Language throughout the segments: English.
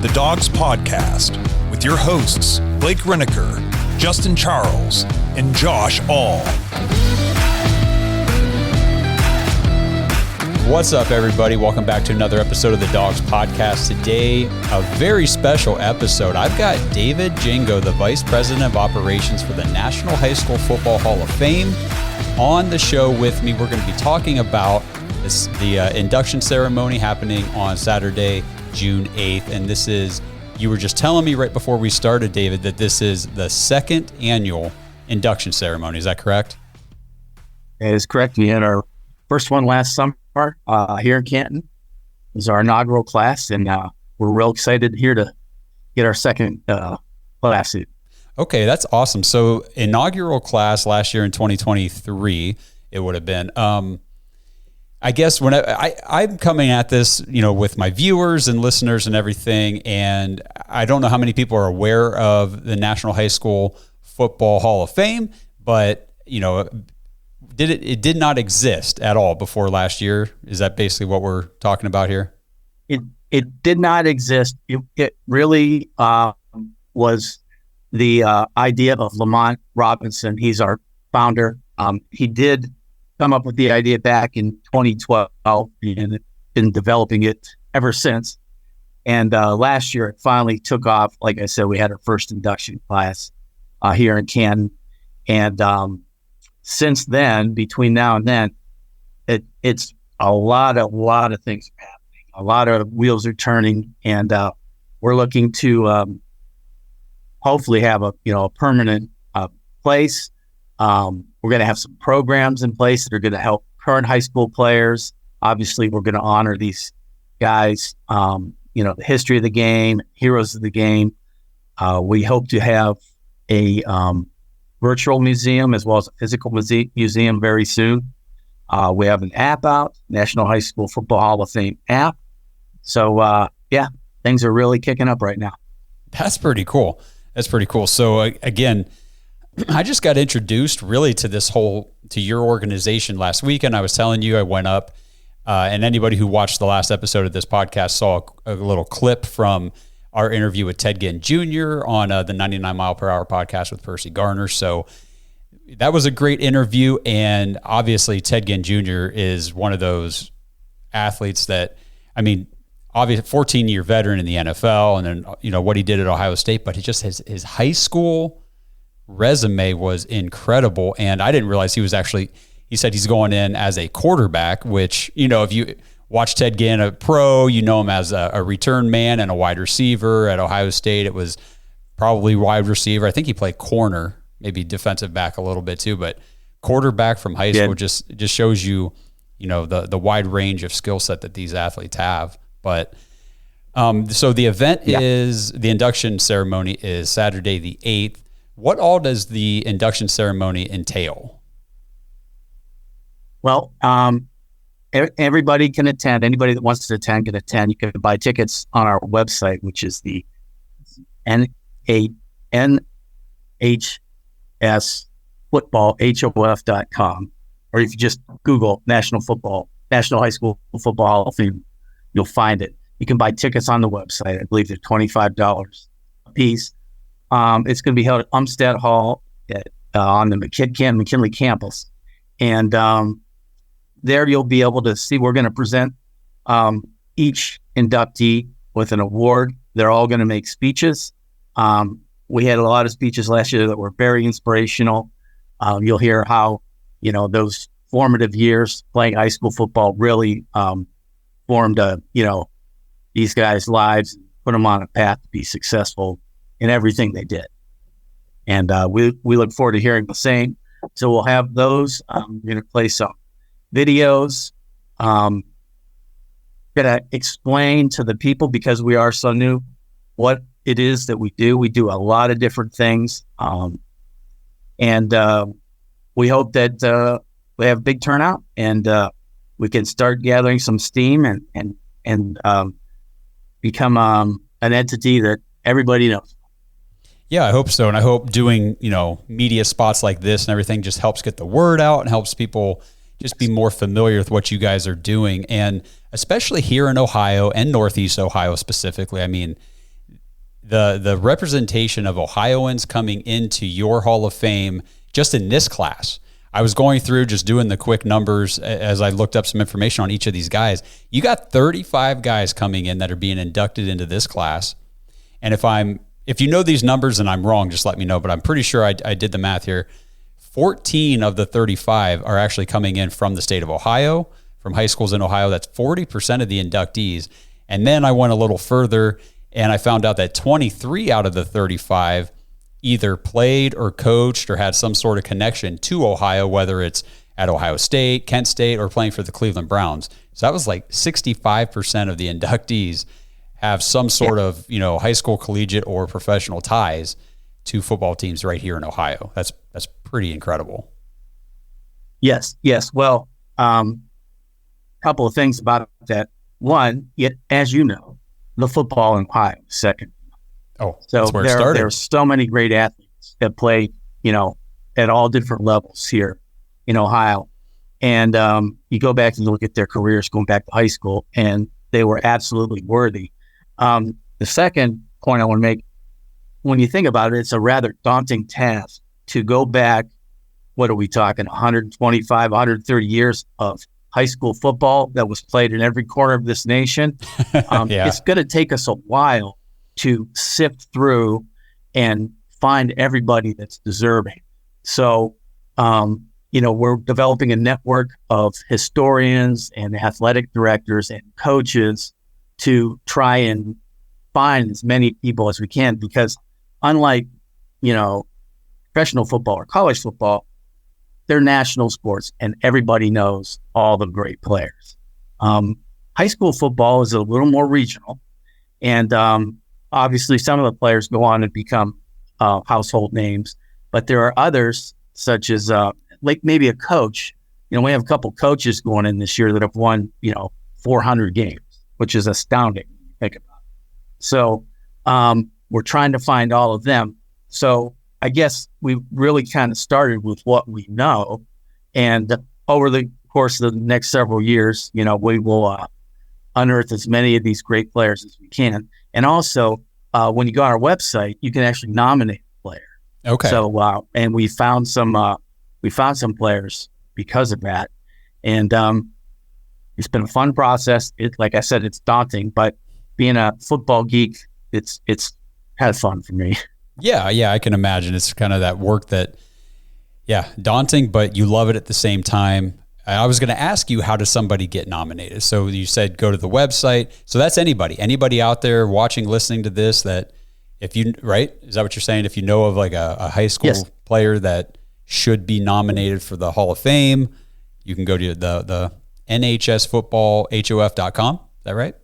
the Dogs Podcast with your hosts, Blake Reneker, Justin Charles, and Josh All. What's up, everybody? Welcome back to another episode of the Dogs Podcast. Today, a very special episode. I've got David Jingo, the Vice President of Operations for the National High School Football Hall of Fame, on the show with me. We're going to be talking about the induction ceremony happening on Saturday, June 8th. And this is, you were just telling me right before we started, David, that this is the second annual induction ceremony. Is that correct? That is correct. We had our first one last summer here in Canton. It was our inaugural class, and we're real excited here to get our second class in. Okay, that's awesome. So inaugural class last year in 2023, it would have been. I guess when I'm coming at this, with my viewers and listeners and everything, and I don't know how many people are aware of the National High School Football Hall of Fame, but it did not exist at all before last year. Is that basically what we're talking about here? It did not exist. It really was the idea of Lamont Robinson. He's our founder. He did come up with the idea back in 2012 and been developing it ever since. And last year it finally took off. Like I said, we had our first induction class here in Canton. And since then, between now and then, it's a lot of things are happening. A lot of wheels are turning, and we're looking to hopefully have a permanent place. We're going to have some programs in place that are going to help current high school players. Obviously, we're going to honor these guys, the history of the game, heroes of the game. We hope to have a virtual museum as well as a physical museum very soon. We have an app out, National High School Football Hall of Fame app. So, things are really kicking up right now. That's pretty cool. So, again, I just got introduced really to your organization last week, and I was telling you I went up, and anybody who watched the last episode of this podcast saw a little clip from our interview with Ginn Jr. on the 99 Mile Per Hour podcast with Percy Garner. So that was a great interview, and obviously Ginn Jr. is one of those athletes that, obviously 14-year veteran in the NFL, and then what he did at Ohio State, but he just his high school resume was incredible. And I didn't realize he said he's going in as a quarterback, which, if you watch Ginn, a pro, him as a return man and a wide receiver. At Ohio State, it was probably wide receiver. I think he played corner, maybe defensive back a little bit too, but quarterback from high school just shows you, the wide range of skill set that these athletes have. But so the event is, the induction ceremony is Saturday the 8th. What all does the induction ceremony entail? Well, everybody can attend. Anybody that wants to attend can attend. You can buy tickets on our website, which is the NHS Football HOF.com. Or if you just Google National High School Football Hall of Fame, you'll find it. You can buy tickets on the website. I believe they're $25 a piece. It's going to be held at Umstead Hall on the Canton McKinley campus. And there you'll be able to see, we're going to present each inductee with an award. They're all going to make speeches. We had a lot of speeches last year that were very inspirational. You'll hear how, those formative years playing high school football really formed, these guys' lives, put them on a path to be successful in everything they did. And we look forward to hearing the same. So we'll have those. We're going to play some videos. Going to explain to the people, because we are so new, what it is that we do. We do a lot of different things. And we hope that we have a big turnout, and we can start gathering some steam and become an entity that everybody knows. Yeah, I hope so. And I hope doing, media spots like this and everything just helps get the word out and helps people just be more familiar with what you guys are doing. And especially here in Ohio and Northeast Ohio specifically, the representation of Ohioans coming into your Hall of Fame just in this class. I was going through just doing the quick numbers as I looked up some information on each of these guys. You got 35 guys coming in that are being inducted into this class. And if you know these numbers and I'm wrong, just let me know, but I'm pretty sure I did the math here. 14 of the 35 are actually coming in from the state of Ohio, from high schools in Ohio. That's 40% of the inductees. And then I went a little further and I found out that 23 out of the 35 either played or coached or had some sort of connection to Ohio, whether it's at Ohio State, Kent State, or playing for the Cleveland Browns. So that was like 65% of the inductees have some sort of, high school, collegiate, or professional ties to football teams right here in Ohio. That's pretty incredible. Yes. Well, couple of things about that. One, as you know, the football in Ohio is second. Oh, so that's where it started. There are so many great athletes that play, at all different levels here in Ohio. And you go back and look at their careers going back to high school, and they were absolutely worthy. The second point I want to make, when you think about it, it's a rather daunting task to go back, what are we talking, 125, 130 years of high school football that was played in every corner of this nation. Yeah. It's going to take us a while to sift through and find everybody that's deserving. So, we're developing a network of historians and athletic directors and coaches to try and find as many people as we can, because unlike, professional football or college football, they're national sports and everybody knows all the great players. High school football is a little more regional, and obviously some of the players go on and become household names, but there are others, such as like maybe a coach. We have a couple coaches going in this year that have won 400 games, which is astounding when you think about it. So we're trying to find all of them. So I guess we really kind of started with what we know, and over the course of the next several years, we will unearth as many of these great players as we can. And also, when you go on our website, you can actually nominate a player. Okay. So, and we found some players because of that, and it's been a fun process. Like I said, it's daunting, but being a football geek, it's had fun for me. Yeah, I can imagine. It's kind of that work that, daunting, but you love it at the same time. I was going to ask you, how does somebody get nominated? So you said go to the website. So that's anybody out there watching, listening to this, that right? Is that what you're saying? If you know of like a high school player that should be nominated for the Hall of Fame, you can go to the NHS Football HOF.com. Is that right?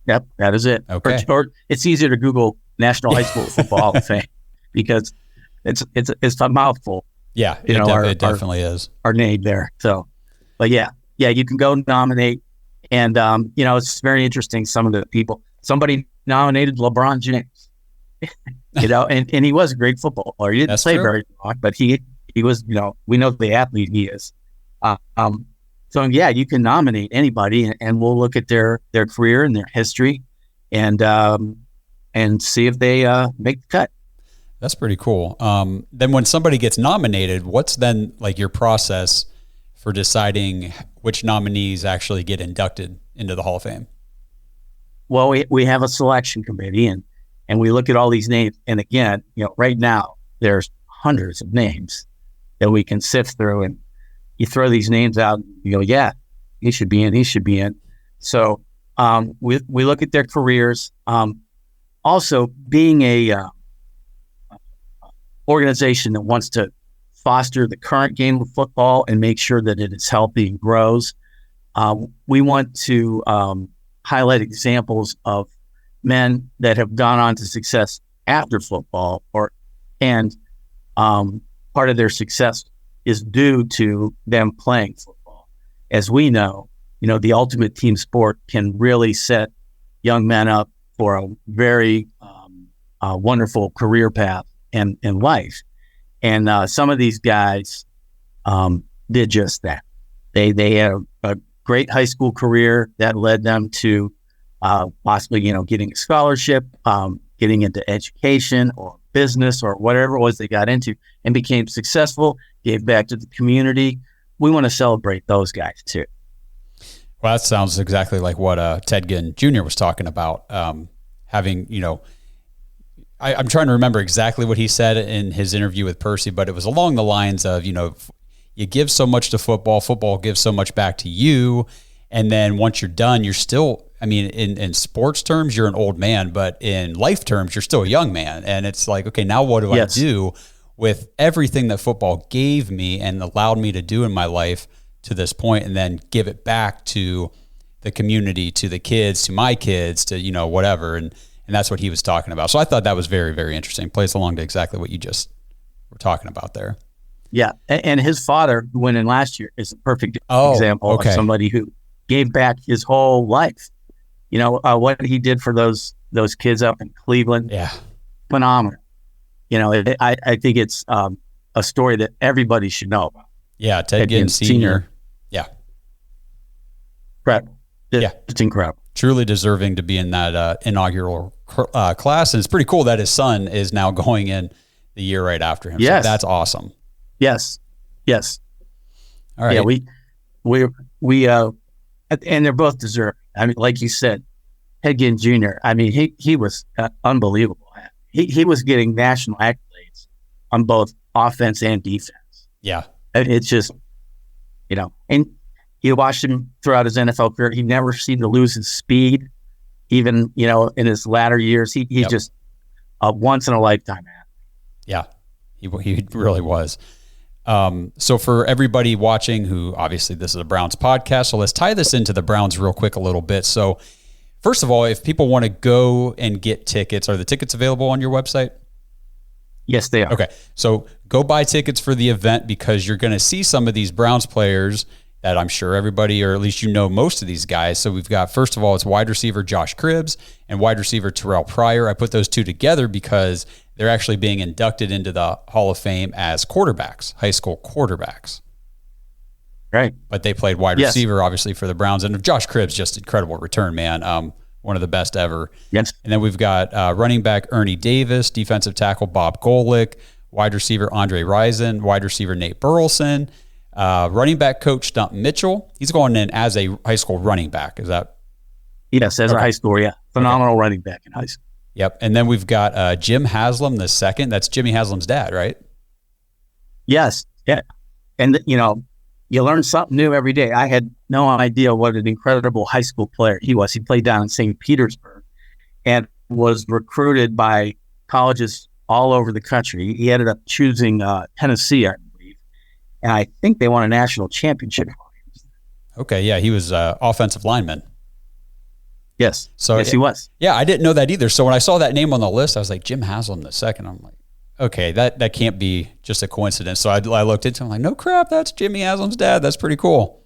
Yep, that is it. Okay. Or it's easier to Google National High School Football Hall of Fame, because it's a mouthful. Yeah, it definitely is. Our name there. So, but yeah, you can go nominate, and it's very interesting. Some of the people, somebody nominated LeBron James, and he was a great football player. He didn't play very long, but he was, we know the athlete he is. So yeah, you can nominate anybody, and we'll look at their career and their history, and see if they make the cut. That's pretty cool. Then when somebody gets nominated, what's then like your process for deciding which nominees actually get inducted into the Hall of Fame? Well, we have a selection committee, and we look at all these names. And again, right now there's hundreds of names that we can sift through, and you throw these names out, you go, yeah, he should be in. So we look at their careers. Also, being a organization that wants to foster the current game of football and make sure that it is healthy and grows, we want to highlight examples of men that have gone on to success after football, and part of their success is due to them playing football. As we know, the ultimate team sport can really set young men up for a very wonderful career path in life. And some of these guys did just that. They had a great high school career that led them to possibly, getting a scholarship, getting into education or business or whatever it was they got into and became successful, gave back to the community. We want to celebrate those guys too. Well, that sounds exactly like what Ted Ginn Jr. was talking about. Having, I'm trying to remember exactly what he said in his interview with Percy, but it was along the lines of, you give so much to football, football gives so much back to you. And then once you're done, you're still, in sports terms, you're an old man, but in life terms, you're still a young man. And it's like, okay, now what do I do with everything that football gave me and allowed me to do in my life to this point, and then give it back to the community, to the kids, to my kids, to, whatever. And that's what he was talking about. So I thought that was very, very interesting. Plays along to exactly what you just were talking about there. Yeah. And his father, who went in last year, is a perfect example of somebody who gave back his whole life. What he did for those kids up in Cleveland. Yeah. Phenomenal. I think it's a story that everybody should know about. Yeah. Ted Ginn Sr. Yeah. Correct. It's incredible. Truly deserving to be in that inaugural class. And it's pretty cool that his son is now going in the year right after him. Yes. So that's awesome. Yes. All right. Yeah, we and they're both deserving. Like you said, Ted Ginn Jr., he was unbelievable. He was getting national accolades on both offense and defense. Yeah. It's just, and you watched him throughout his NFL career. He never seemed to lose his speed, even, in his latter years. He just a once in a lifetime athlete. Yeah, he really was. So for everybody watching who, obviously this is a Browns podcast, so let's tie this into the Browns real quick a little bit. So first of all, if people want to go and get tickets, are the tickets available on your website? Yes, they are. Okay. So go buy tickets for the event, because you're going to see some of these Browns players that I'm sure everybody, or at least most of these guys. So we've got, first of all, it's wide receiver Josh Cribbs and wide receiver Terrelle Pryor. I put those two together because they're actually being inducted into the Hall of Fame as quarterbacks, high school quarterbacks. Right. But they played wide receiver, obviously, for the Browns. And Josh Cribbs, just incredible return, man. One of the best ever. Yes. And then we've got running back Ernie Davis, defensive tackle Bob Golick, wide receiver Andre Rison, wide receiver Nate Burleson, running back coach Stump Mitchell. He's going in as a high school running back. Is that? Yes, as a high school, yeah. Phenomenal running back in high school. Yep. And then we've got Jim Haslam II. That's Jimmy Haslam's dad, right? Yes. Yeah. And, you learn something new every day. I had no idea what an incredible high school player he was. He played down in St. Petersburg and was recruited by colleges all over the country. He ended up choosing Tennessee, I believe. And I think they won a national championship. Okay. Yeah. He was offensive lineman. Yes. So yes, he was. Yeah. I didn't know that either. So when I saw that name on the list, I was like, Jim Haslam II. I'm like, okay, that can't be just a coincidence. So I looked into him, like, no crap, that's Jimmy Haslam's dad. That's pretty cool.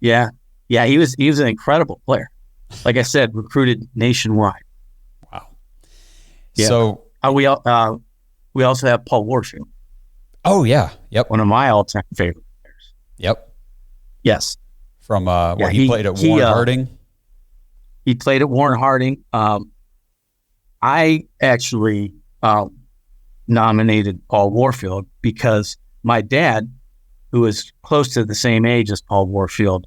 Yeah. Yeah. He was an incredible player. Like I said, recruited nationwide. Wow. Yeah. So we also have Paul Warfield. Oh yeah. Yep. One of my all-time favorite players. Yep. Yes. From he played at Warren Harding. He played at Warren Harding. I actually nominated Paul Warfield because my dad, who is close to the same age as Paul Warfield,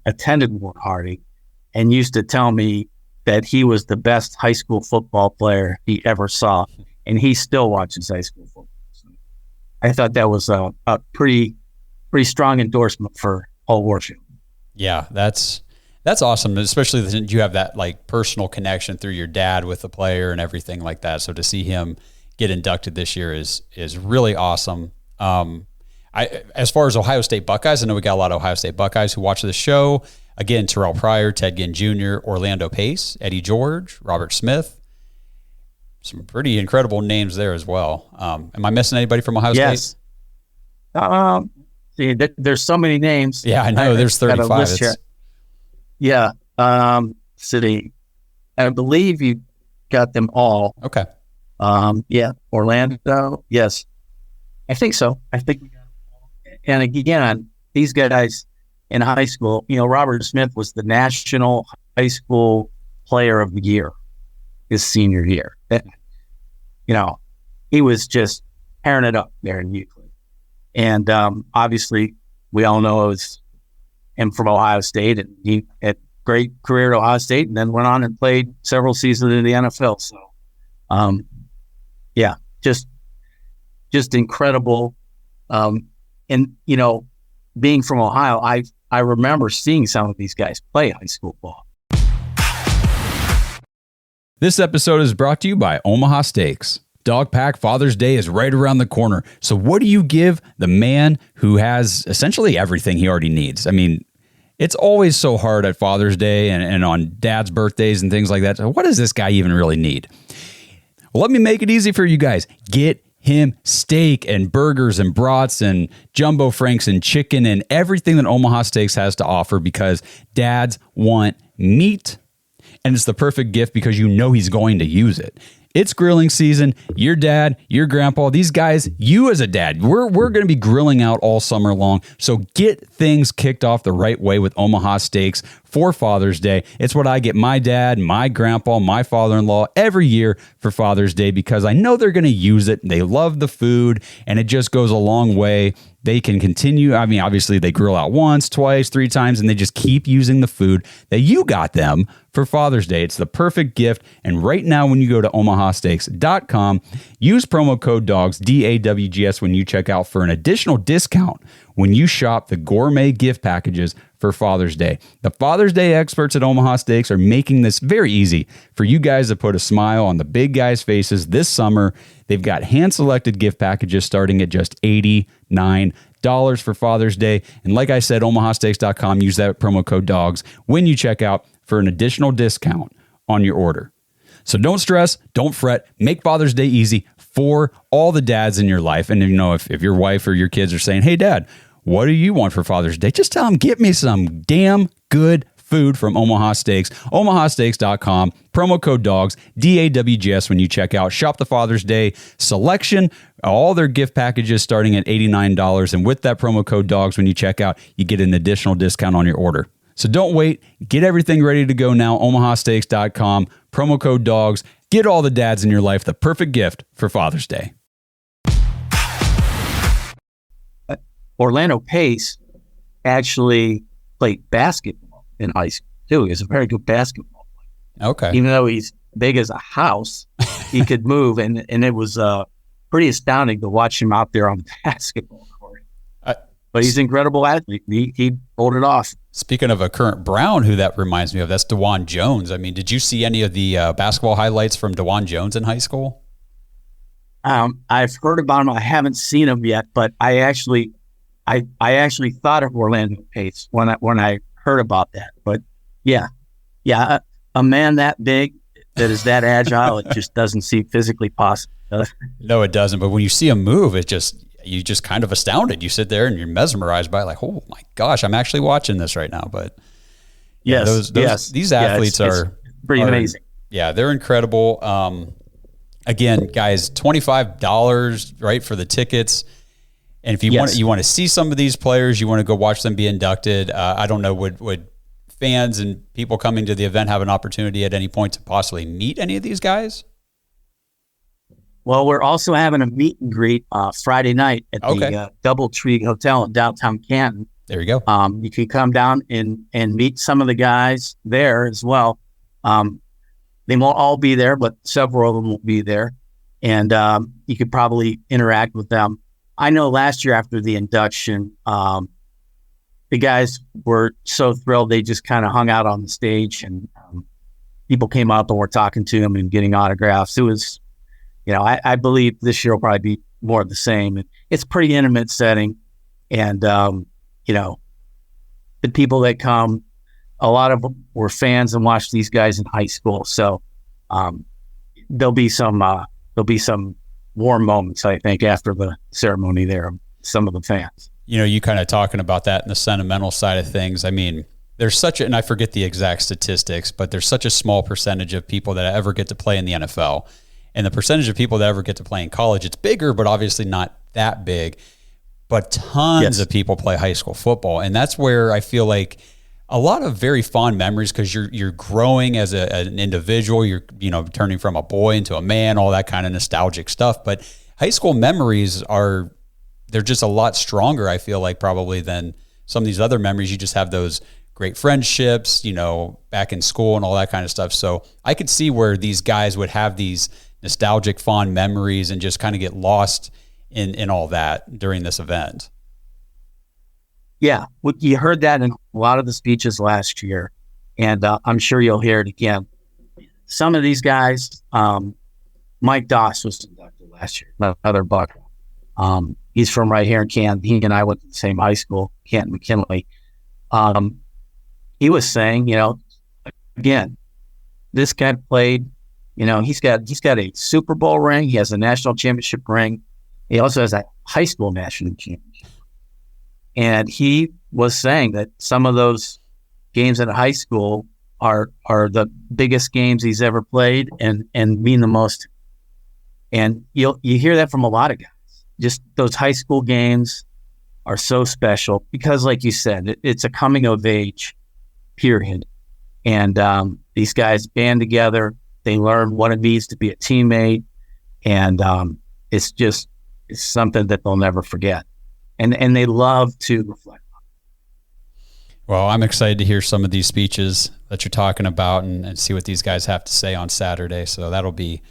attended Warren Harding and used to tell me that he was the best high school football player he ever saw, and he still watches high school football. So I thought that was a pretty strong endorsement for Paul Warfield. Yeah, that's awesome, especially since you have that like personal connection through your dad with the player and everything like that. So to see him get inducted this year is really awesome. As far as Ohio State Buckeyes, I know we got a lot of Ohio State Buckeyes who watch this show. Again, Terrelle Pryor, Ted Ginn Jr., Orlando Pace, Eddie George, Robert Smith. Some pretty incredible names there as well. Am I missing anybody from Ohio State? See, there's so many names. Yeah, I know. There's 35. Yeah. City. I believe you got them all. Okay. Yeah. Orlando. Yes. I think so. I think we got them all. And again, these guys in high school, Robert Smith was the National High School Player of the Year. his senior year. He was just tearing it up there in Euclid. And obviously, we all know it was him from Ohio State, and he had great career at Ohio State, and then went on and played several seasons in the NFL. So, just incredible. And being from Ohio, I remember seeing some of these guys play high school ball. This episode is brought to you by Omaha Steaks. Dog Pack Father's Day is right around the corner. So what do you give the man who has essentially everything he already needs? I mean, it's always so hard at Father's Day and on dad's birthdays and things like that. So what does this guy even really need? Well, let me make it easy for you guys. Get him steak and burgers and brats and jumbo franks and chicken and everything that Omaha Steaks has to offer, because dads want meat. And it's the perfect gift because he's going to use it. It's grilling season. Your dad, your grandpa, these guys, you as a dad, we're going to be grilling out all summer long. So get things kicked off the right way with Omaha Steaks for Father's Day. It's what I get my dad, my grandpa, my father-in-law every year for Father's Day, because I know they're going to use it. They love the food, and it just goes a long way. They can continue. I mean, obviously they grill out once, twice, 3 times, and they just keep using the food that you got them for Father's Day. It's the perfect gift. And right now, when you go to omahasteaks.com, use promo code DAWGS, DAWGS, when you check out for an additional discount when you shop the gourmet gift packages for Father's Day. The Father's Day experts at Omaha Steaks are making this very easy for you guys to put a smile on the big guys' faces this summer. They've got hand-selected gift packages starting at just $89 for Father's Day. And like I said, omahasteaks.com, use that promo code DAWGS when you check out for an additional discount on your order. So don't stress, don't fret, make Father's Day easy for all the dads in your life. And if your wife or your kids are saying, hey, Dad, what do you want for Father's Day? Just tell them, get me some damn good food from Omaha Steaks. omahasteaks.com, promo code DAWGS, DAWGS when you check out. Shop the Father's Day selection, all their gift packages starting at $89. And with that promo code DAWGS when you check out, you get an additional discount on your order. So don't wait. Get everything ready to go now. omahasteaks.com, promo code DAWGS. Get all the dads in your life the perfect gift for Father's Day. Orlando Pace actually played basketball in high school too. He was a very good basketball player. Okay. Even though he's big as a house, he could move, and it was pretty astounding to watch him out there on the basketball court. But he's an incredible athlete. He pulled it off. Speaking of a current Brown, who that reminds me of, that's DeJuan Jones. I mean, did you see any of the basketball highlights from DeJuan Jones in high school? I've heard about him. I haven't seen him yet, but I actually thought of Orlando Pace when I heard about that. But yeah, a man that big that is that agile, it just doesn't seem physically possible. No, it doesn't. But when you see him move, you just kind of astounded. You sit there and you're mesmerized by it, like, oh my gosh, I'm actually watching this right now. But these athletes are pretty amazing. Yeah, they're incredible. Again, guys, $25 right for the tickets. And if you want to see some of these players, you want to go watch them be inducted. I don't know, would fans and people coming to the event have an opportunity at any point to possibly meet any of these guys? Well, we're also having a meet and greet Friday night at the DoubleTree Hotel in downtown Canton. There you go. You can come down and meet some of the guys there as well. They won't all be there, but several of them will be there. And you could probably interact with them. I know last year after the induction, the guys were so thrilled they just kind of hung out on the stage, and people came up and were talking to them and getting autographs. It was, I believe this year will probably be more of the same. It's a pretty intimate setting, and the people that come, a lot of them were fans and watched these guys in high school. So there'll be some warm moments, I think, after the ceremony there, some of the fans. You kind of talking about that in the sentimental side of things. I mean, there's and I forget the exact statistics, but there's such a small percentage of people that ever get to play in the NFL. And the percentage of people that ever get to play in college, it's bigger, but obviously not that big. But tons of people play high school football. And that's where I feel like a lot of very fond memories because you're growing as an individual. You're turning from a boy into a man, all that kind of nostalgic stuff. But high school memories they're just a lot stronger, I feel like, probably than some of these other memories. You just have those great friendships, back in school and all that kind of stuff. So I could see where these guys would have these nostalgic, fond memories and just kind of get lost in all that during this event. Yeah, you heard that in a lot of the speeches last year, and I'm sure you'll hear it again. Some of these guys, Mike Doss was inducted last year, another Buck. He's from right here in Canton. He and I went to the same high school, Canton McKinley. He was saying, again, this guy played, he's got a Super Bowl ring. He has a national championship ring. He also has a high school national championship. And he was saying that some of those games at high school are the biggest games he's ever played and mean the most. And you hear that from a lot of guys. Just those high school games are so special because, like you said, it's a coming of age period. And these guys band together. They learn what it means to be a teammate. And it's something that they'll never forget. And they love to reflect on. Well, I'm excited to hear some of these speeches that you're talking about and see what these guys have to say on Saturday. So that'll be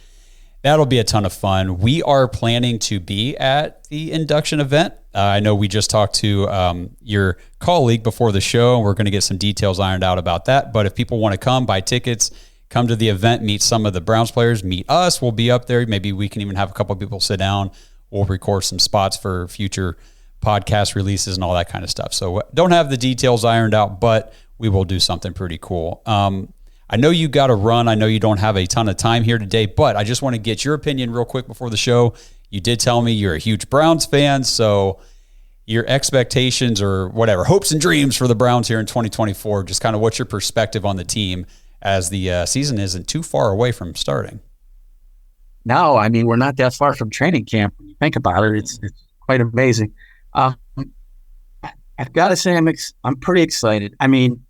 a ton of fun. We are planning to be at the induction event. I know we just talked to your colleague before the show, and we're going to get some details ironed out about that. But if people want to come, buy tickets, come to the event, meet some of the Browns players, meet us, we'll be up there. Maybe we can even have a couple of people sit down. We'll record some spots for future podcast releases and all that kind of stuff. So don't have the details ironed out, but we will do something pretty cool. I know you got to run. I know you don't have a ton of time here today, but I just want to get your opinion real quick before the show. You did tell me you're a huge Browns fan, so your expectations or whatever, hopes and dreams for the Browns here in 2024, just kind of what's your perspective on the team as the season isn't too far away from starting? No, I mean, we're not that far from training camp. When you think about it, it's quite amazing. I've got to say I'm pretty excited. I mean,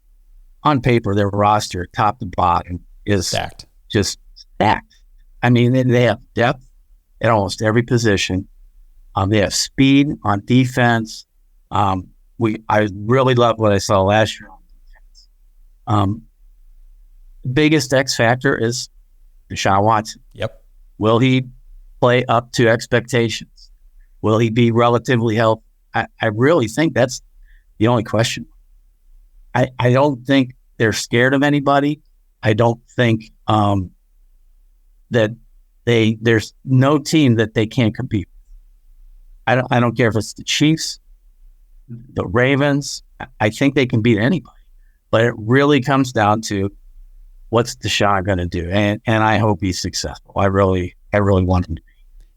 on paper, their roster, top to bottom, is stacked. Just stacked. I mean, they have depth at almost every position. They have speed on defense. I really love what I saw last year on defense. The biggest X factor is Deshaun Watson. Yep. Will he play up to expectations? Will he be relatively healthy? I really think that's the only question. I don't think they're scared of anybody. I don't think that there's no team that they can't compete with. I don't care if it's the Chiefs, the Ravens. I think they can beat anybody. But it really comes down to what's Deshaun going to do, and I hope he's successful. I really want him to be.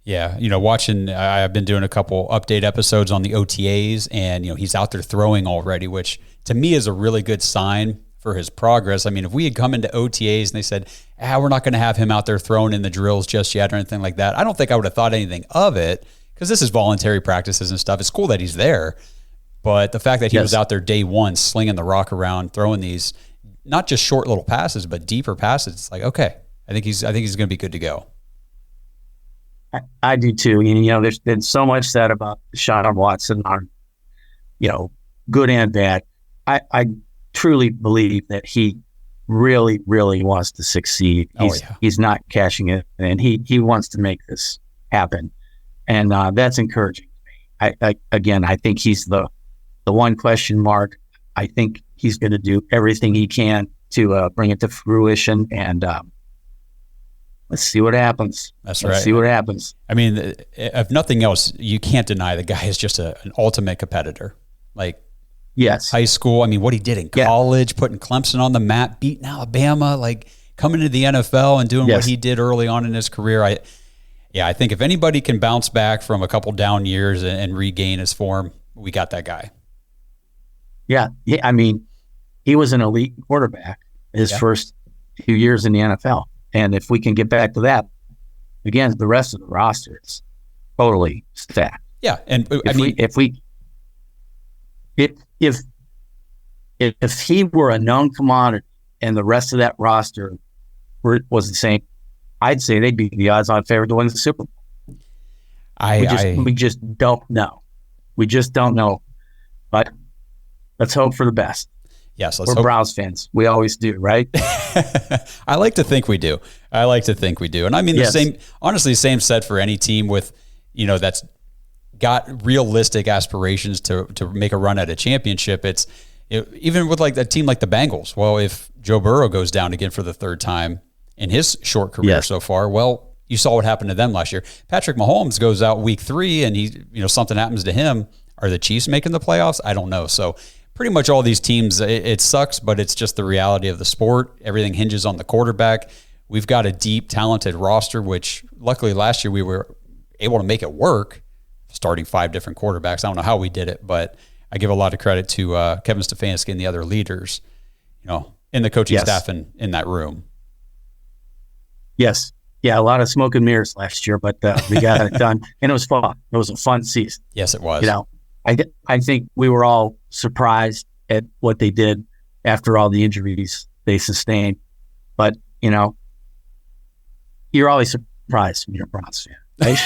Yeah, I've been doing a couple update episodes on the OTAs, and he's out there throwing already, which to me is a really good sign for his progress. I mean, if we had come into OTAs and they said, we're not going to have him out there throwing in the drills just yet or anything like that, I don't think I would have thought anything of it because this is voluntary practices and stuff. It's cool that he's there, but the fact that he was out there day one slinging the rock around, throwing these not just short little passes, but deeper passes, it's like, okay, I think he's going to be good to go. I do too. There's been so much said about Deshaun Watson on, good and bad. I truly believe that he really, really wants to succeed. He's not cashing it, and he wants to make this happen, and that's encouraging to me. I think he's the one question mark. I think he's going to do everything he can to bring it to fruition, and let's see what happens. That's right. Let's see what happens. I mean, if nothing else, you can't deny the guy is just an ultimate competitor. Like, yes, high school. I mean, what he did in college, putting Clemson on the map, beating Alabama, like coming to the NFL and doing what he did early on in his career. I think if anybody can bounce back from a couple down years and regain his form, we got that guy. Yeah. I mean, he was an elite quarterback his first few years in the NFL. And if we can get back to that, again, the rest of the roster is totally stacked. Yeah, and if he were a known commodity and the rest of that roster was the same, I'd say they'd be the odds-on favorite to win the Super Bowl. We just don't know. We just don't know. But let's hope for the best. Yes, we're Browns fans. We always do, right? I like to think we do. And I mean, the same, honestly, same said for any team with, that's got realistic aspirations to make a run at a championship. It's even with like a team like the Bengals. Well, if Joe Burrow goes down again for the third time in his short career so far, well, you saw what happened to them last year. Patrick Mahomes goes out week 3 and something happens to him. Are the Chiefs making the playoffs? I don't know. So pretty much all these teams, it sucks, but it's just the reality of the sport. Everything hinges on the quarterback. We've got a deep, talented roster, which luckily last year we were able to make it work, starting 5 different quarterbacks. I don't know how we did it, but I give a lot of credit to Kevin Stefanski and the other leaders, in the coaching staff and in that room. Yes. Yeah, a lot of smoke and mirrors last year, but we got it done. And it was fun. It was a fun season. Yes, it was. I think we were all surprised at what they did after all the injuries they sustained. But, you're always surprised when you're a Browns fan, right?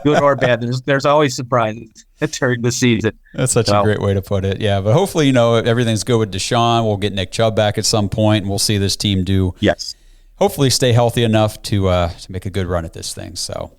Good or bad, there's always surprises during the season. That's such a great way to put it. Yeah, but hopefully, everything's good with Deshaun. We'll get Nick Chubb back at some point, and we'll see this team do. Yes. Hopefully stay healthy enough to make a good run at this thing. So,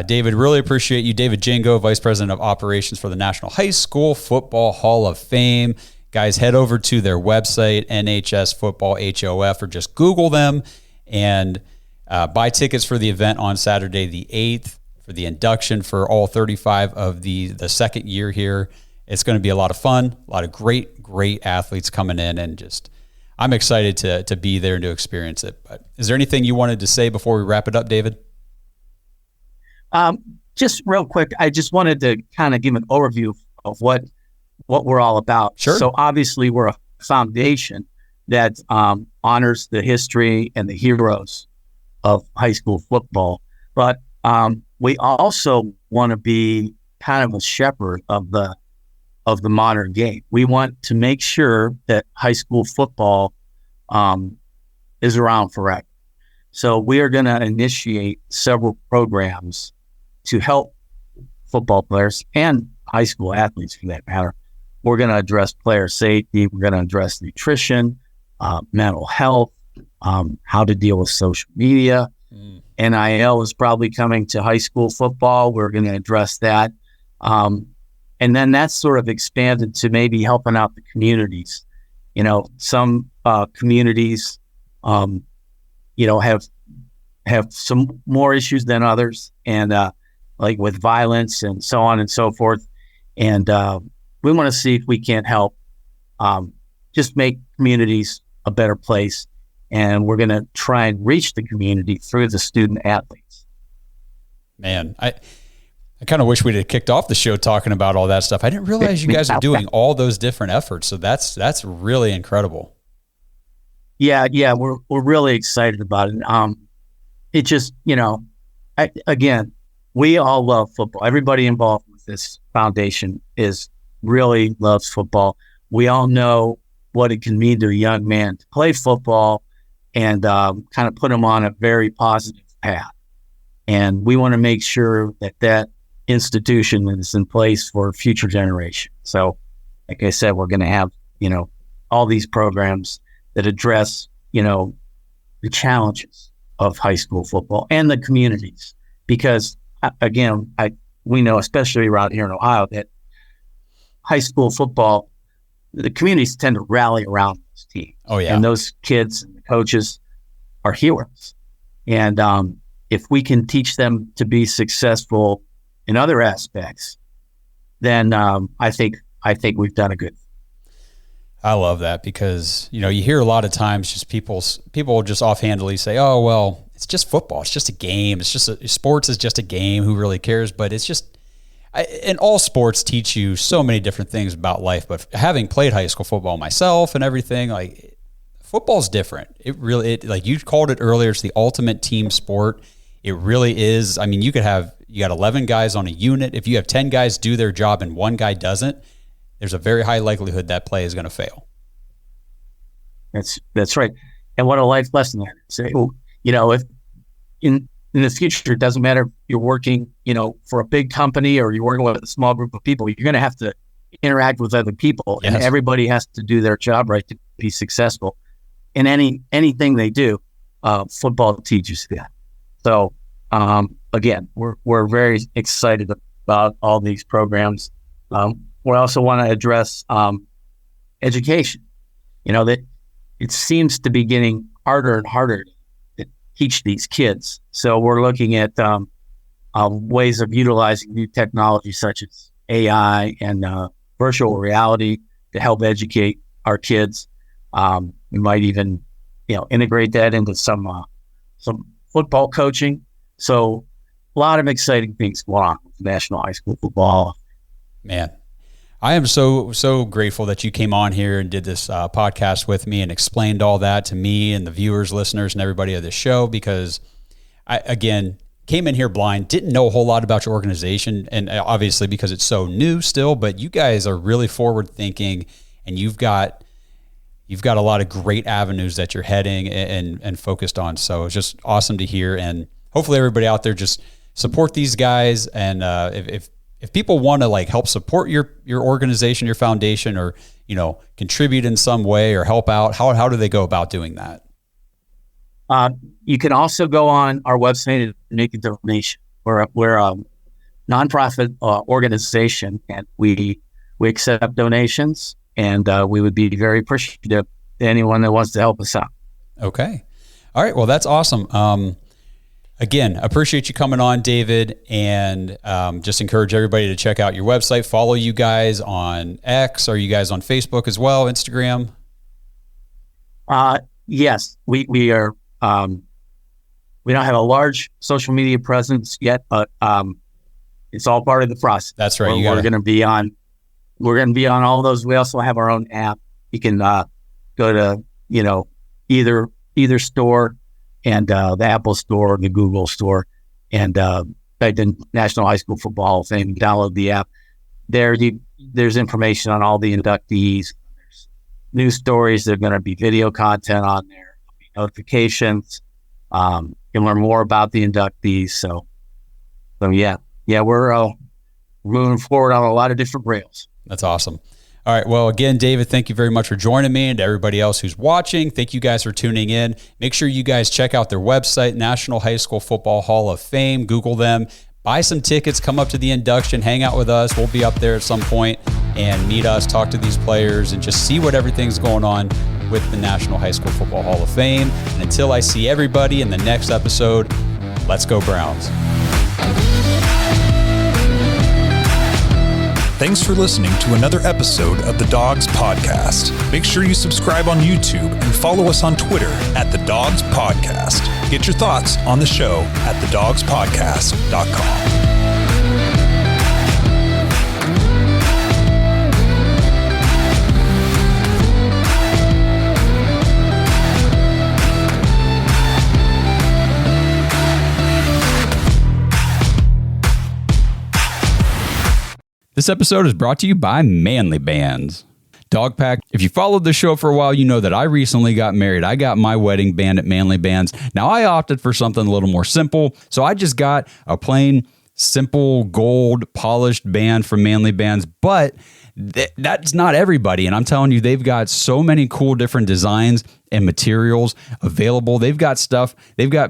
David, really appreciate you. David Jingo, Vice President of Operations for the National High School Football Hall of Fame. Guys, head over to their website, NHS Football HOF, or just Google them and buy tickets for the event on Saturday the 8th for the induction for all 35 of the second year here. It's going to be a lot of fun, a lot of great athletes coming in, and I'm excited to be there and to experience it. But is there anything you wanted to say before we wrap it up, David? Just real quick, I just wanted to kind of give an overview of what we're all about. Sure. So obviously we're a foundation that honors the history and the heroes of high school football, but we also want to be kind of a shepherd of the modern game. We want to make sure that high school football is around forever. So we are going to initiate several programs to help football players and high school athletes, for that matter. We're going to address player safety. We're going to address nutrition, mental health, how to deal with social media. NIL is probably coming to high school football. We're going to address that. And then that's sort of expanded to maybe helping out the communities. Some communities, have some more issues than others, and like with violence and so on and so forth. And we want to see if we can't help just make communities a better place. And we're going to try and reach the community through the student athletes. Man, I kind of wish we'd have kicked off the show talking about all that stuff. I didn't realize you guys are doing all those different efforts. So that's really incredible. Yeah, we're really excited about it. It just, again, we all love football. Everybody involved with this foundation really loves football. We all know what it can mean to a young man to play football and kind of put him on a very positive path. And we want to make sure that institution is in place for future generations. So, like I said, we're going to have, all these programs that address, the challenges of high school football and the communities. Because, again, we know, especially around here in Ohio, that high school football, the communities tend to rally around those teams. Oh, yeah. And those kids and the coaches are heroes. And if we can teach them to be successful in other aspects, then I think we've done a good thing. I love that because, you hear a lot of times just people just offhandedly say, oh, well, it's just football. It's just a game. Sports is just a game. Who really cares? But it's just, and all sports teach you so many different things about life. But having played high school football myself and everything, like football's different. Like you called it earlier, it's the ultimate team sport. It really is. I mean, you got 11 guys on a unit. If you have 10 guys do their job and one guy doesn't, there's a very high likelihood that play is going to fail. That's right. And what a life lesson that is. If in the future, it doesn't matter if you're working, for a big company or you're working with a small group of people, you're going to have to interact with other people, Yes. and everybody has to do their job right to be successful in anything they do. Football teaches that. So again, we're very excited about all these programs. We also want to address education. That it seems to be getting harder and harder to teach these kids. So we're looking at ways of utilizing new technology such as AI and virtual reality to help educate our kids. We might even, integrate that into some football coaching. So a lot of exciting things going on with National High School Football. Man, I am so grateful that you came on here and did this podcast with me and explained all that to me and the viewers, listeners, and everybody of the show, because I, again, came in here blind, didn't know a whole lot about your organization, and obviously because it's so new still, but you guys are really forward thinking, and you've got a lot of great avenues that you're heading and focused on. So it's just awesome to hear, and hopefully everybody out there just support these guys. And if people want to help support your organization, your foundation, or contribute in some way or help out, how do they go about doing that? You can also go on our website and make a donation. We're a nonprofit organization, and we accept donations, and we would be very appreciative to anyone that wants to help us out. Okay. All right. Well, that's awesome. Again, appreciate you coming on, David, and just encourage everybody to check out your website, follow you guys on X. Are you guys on Facebook as well, Instagram? Yes, we are. We don't have a large social media presence yet, but it's all part of the process. That's right. We're going to be on. We're going to be on all those. We also have our own app. You can go to either store, and the Apple Store, the Google Store, and type in National High School Football Hall of Fame. Download the app. There's information on all the inductees. There's news stories. There's going to be video content on there. There'll be notifications. You can learn more about the inductees. So yeah, we're moving forward on a lot of different rails. That's awesome. All right. Well, again, David, thank you very much for joining me, and to everybody else who's watching, thank you guys for tuning in. Make sure you guys check out their website, National High School Football Hall of Fame. Google them, buy some tickets, come up to the induction, hang out with us. We'll be up there at some point and meet us, talk to these players, and just see what everything's going on with the National High School Football Hall of Fame. And until I see everybody in the next episode, let's go Browns. Thanks for listening to another episode of the Dogs Podcast. Make sure you subscribe on YouTube and follow us on Twitter at The Dogs Podcast. Get your thoughts on the show at thedogspodcast.com. This episode is brought to you by Manly Bands. Dog Pack, if you followed the show for a while, you know that I recently got married. I got my wedding band at Manly Bands. Now, I opted for something a little more simple, so I just got a plain, simple, gold, polished band from Manly Bands, but that's not everybody, and I'm telling you, they've got so many cool different designs and materials available. They've got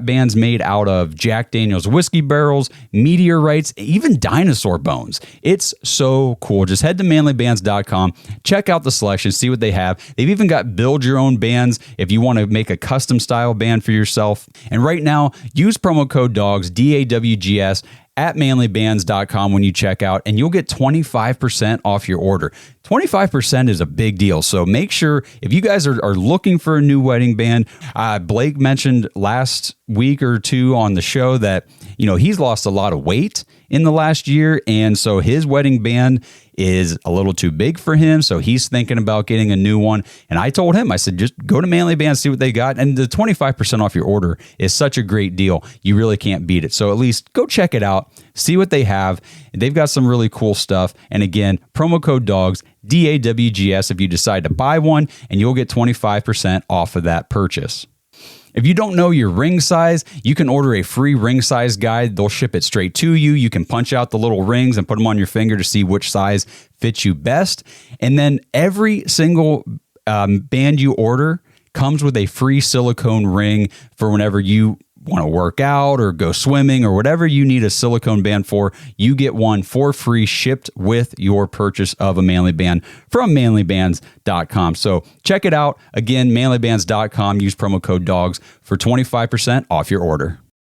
bands made out of Jack Daniel's whiskey barrels, meteorites, even dinosaur bones. It's so cool. Just head to manlybands.com, check out the selection, see what they have. They've even got build your own bands if you want to make a custom style band for yourself. And right now, use promo code DAWGS, DAWGS, at manlybands.com when you check out, and you'll get 25% off your order. 25% is a big deal. So make sure, if you guys are looking for a new wedding band, Blake mentioned last week or two on the show that, he's lost a lot of weight in the last year. And so his wedding band is a little too big for him, so he's thinking about getting a new one. And I told him, I said, just go to Manly Bands, see what they got. And the 25% off your order is such a great deal. You really can't beat it. So at least go check it out, see what they have. They've got some really cool stuff. And again, promo code DAWGS, DAWGS, if you decide to buy one, and you'll get 25% off of that purchase. If you don't know your ring size, you can order a free ring size guide. They'll ship it straight to you. You can punch out the little rings and put them on your finger to see which size fits you best. And then every single band you order comes with a free silicone ring for whenever you want to work out or go swimming or whatever you need a silicone band for. You get one for free shipped with your purchase of a Manly Band from manlybands.com. So check it out. Again, manlybands.com. Use promo code DAWGS for 25% off your order.